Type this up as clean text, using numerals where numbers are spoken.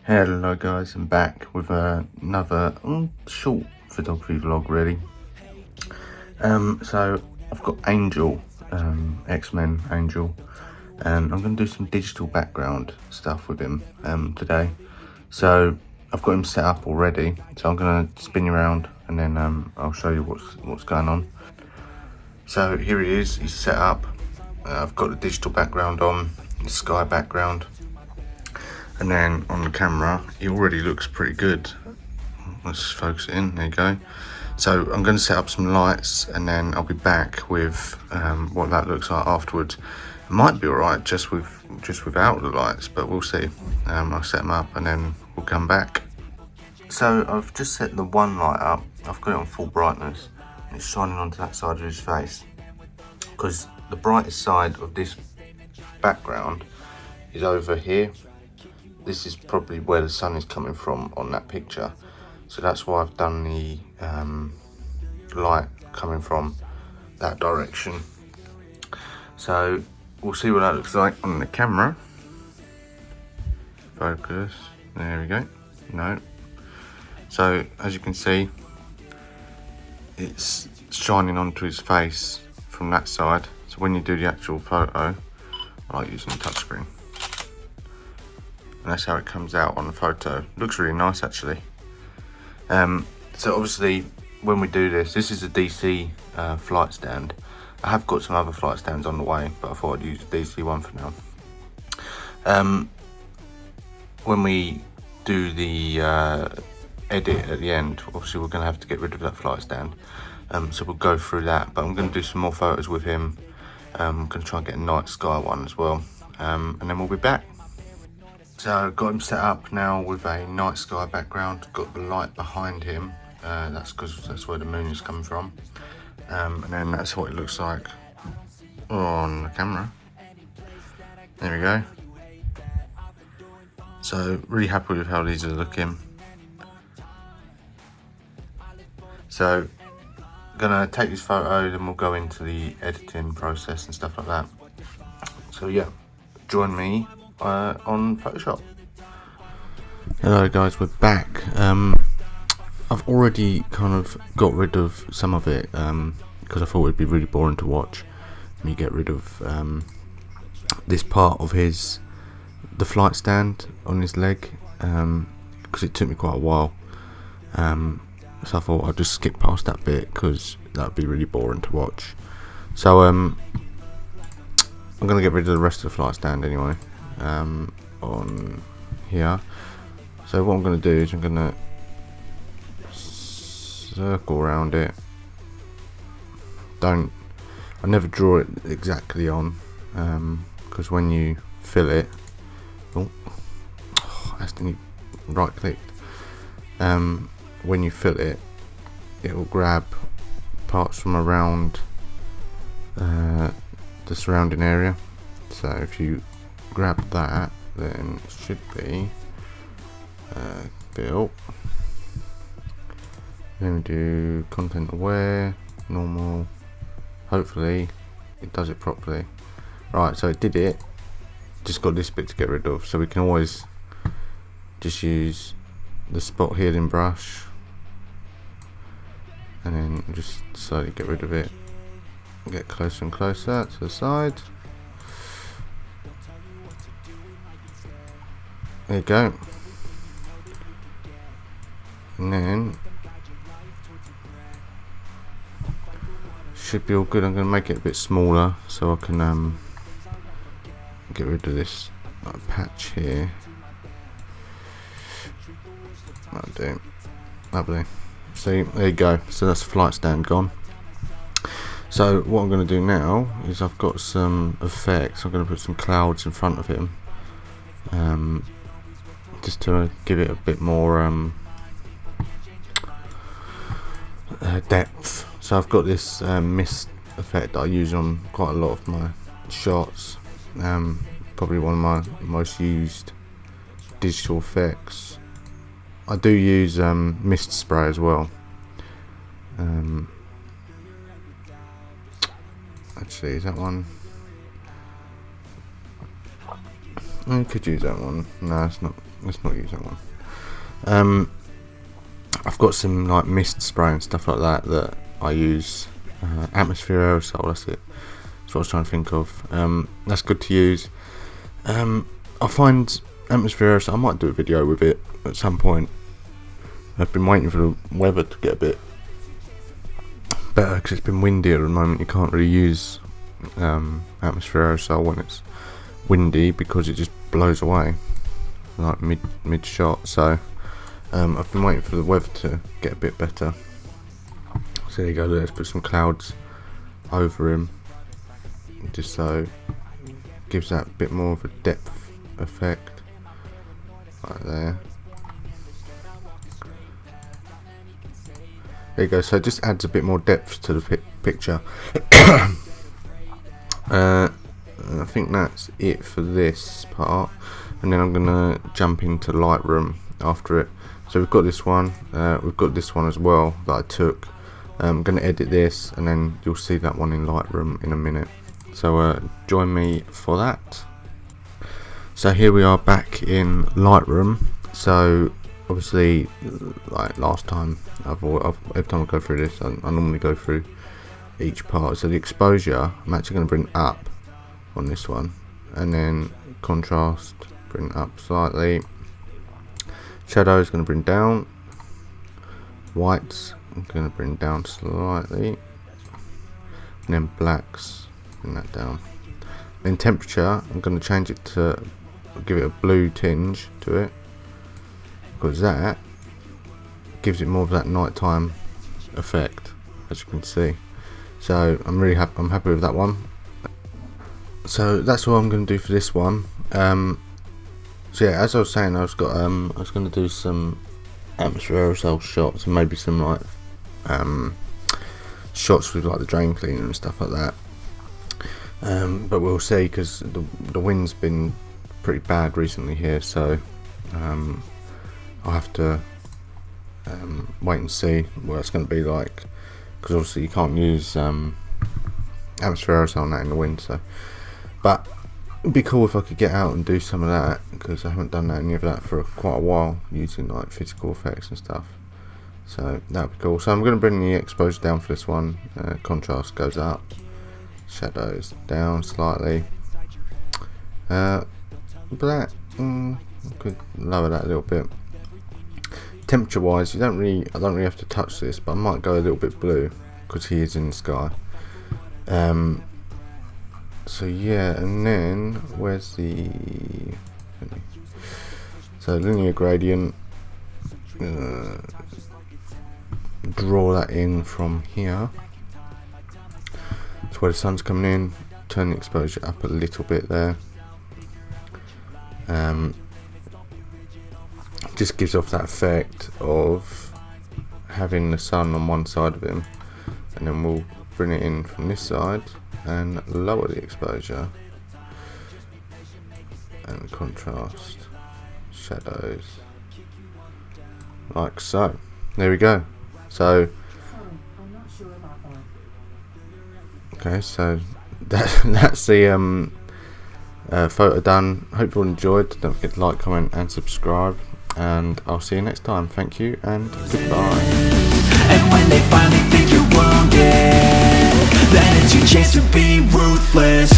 Hello guys, I'm back with another short photography vlog really. So I've got Angel, X-Men Angel, and I'm going to do some digital background stuff with him today. So I've got him set up already, so I'm going to spin you around and then I'll show you what's going on. So here he is, he's set up. I've got the digital background on, the sky background. And then on the camera, he already looks pretty good. Let's focus it in, there you go. So I'm going to set up some lights and then I'll be back with what that looks like afterwards. It might be alright just without the lights, but we'll see. I'll set them up and then we'll come back. So I've just set the one light up, I've got it on full brightness, and it's shining onto that side of his face. Because the brightest side of this background is over here. This is probably where the sun is coming from on that picture, so that's why I've done the light coming from that direction. So we'll see what that looks like on the camera. Focus, there we go. No, so as you can see, it's shining onto his face from that side. So when you do the actual photo, I like using the touchscreen. And that's how it comes out on the photo. Looks really nice actually. So obviously when we do this is a DC flight stand. I have got some other flight stands on the way, but I thought I'd use a DC one for now. When we do the edit at the end, obviously we're going to have to get rid of that flight stand. So we'll go through that, but I'm going to do some more photos with him. I'm going to try and get a night sky one as well, and then we'll be back. So I've got him set up now with a night sky background, got the light behind him, that's because that's where the moon is coming from, and then that's what it looks like on the camera. There we go. So really happy with how these are looking. So gonna take this photo, then we'll go into the editing process and stuff like that. So yeah, join me on Photoshop. Hello guys, we're back. I've already kind of got rid of some of it because I thought it'd be really boring to watch me get rid of this part of the flight stand on his leg, because it took me quite a while. So I thought I'd just skip past that bit because that'd be really boring to watch. So I'm gonna get rid of the rest of the flight stand anyway. On here, so what I'm going to do is I'm going to circle around it. I never draw it exactly on, because when you fill it, I accidentally right clicked. When you fill it, it will grab parts from around the surrounding area. So if you grab that, then it should be fill. Then we do content aware, normal. Hopefully it does it properly. Right, so it did it. Just got this bit to get rid of, so we can always just use the spot healing brush and then just slowly get rid of it. Get closer and closer to the side. There you go. And then should be all good. I'm going to make it a bit smaller so I can get rid of this patch here. That'll do. Lovely. See, there you go. So that's the flight stand gone. So what I'm going to do now is I've got some effects. I'm going to put some clouds in front of him. Just to give it a bit more depth. So I've got this mist effect that I use on quite a lot of my shots. Probably one of my most used digital effects. I do use mist spray as well. Actually, is that one? I could use that one. No, it's not let's not use that one. I've got some like mist spray and stuff like that I use. Atmosphere aerosol, that's it. That's what I was trying to think of. That's good to use. I find atmosphere aerosol, I might do a video with it at some point. I've been waiting for the weather to get a bit better because it's been windy at the moment. You can't really use atmosphere aerosol when it's windy because it just blows away like mid shot. So I've been waiting for the weather to get a bit better. So there you go, let's put some clouds over him just so it gives that bit more of a depth effect right there. There you go, so it just adds a bit more depth to the picture. I think that's it for this part, and then I'm gonna jump into Lightroom after it. So we've got this one as well that I took. I'm going to edit this and then you'll see that one in Lightroom in a minute, so join me for that. So here we are back in Lightroom. So obviously, like last time, every time I go through this, I normally go through each part. So the exposure I'm actually going to bring up on this one, and then contrast bring up slightly, shadow is going to bring down, whites I'm going to bring down slightly, and then blacks, bring that down. Then temperature, I'm going to change it to, give it a blue tinge to it, because that gives it more of that nighttime effect, as you can see. So I'm really happy. I'm happy with that one. So that's all I'm going to do for this one. So yeah, as I was saying, I was going to do some atmosphere aerosol shots and maybe some like shots with like the drain cleaner and stuff like that, but we'll see, because the wind's been pretty bad recently here, so I'll have to wait and see what it's going to be like, because obviously you can't use atmosphere aerosol on that in the wind. So, but it'd be cool if I could get out and do some of that, because I haven't done any of that for quite a while, using like physical effects and stuff. So that'd be cool. So I'm going to bring the exposure down for this one. Contrast goes up, shadows down slightly. Black, could lower that a little bit. Temperature wise, I don't really have to touch this, but I might go a little bit blue because he is in the sky. So yeah, and then where's the linear gradient? Draw that in from here to where the sun's coming in. Turn the exposure up a little bit there. Just gives off that effect of having the sun on one side of him, and then we'll bring it in from this side and lower the exposure and contrast, shadows, like so. There we go. So okay, so that's the photo done. Hope you all enjoyed. Don't forget to like, comment and subscribe, and I'll see you next time. Thank you and goodbye. And when they finally think you're wounded, then it's your chance to be ruthless.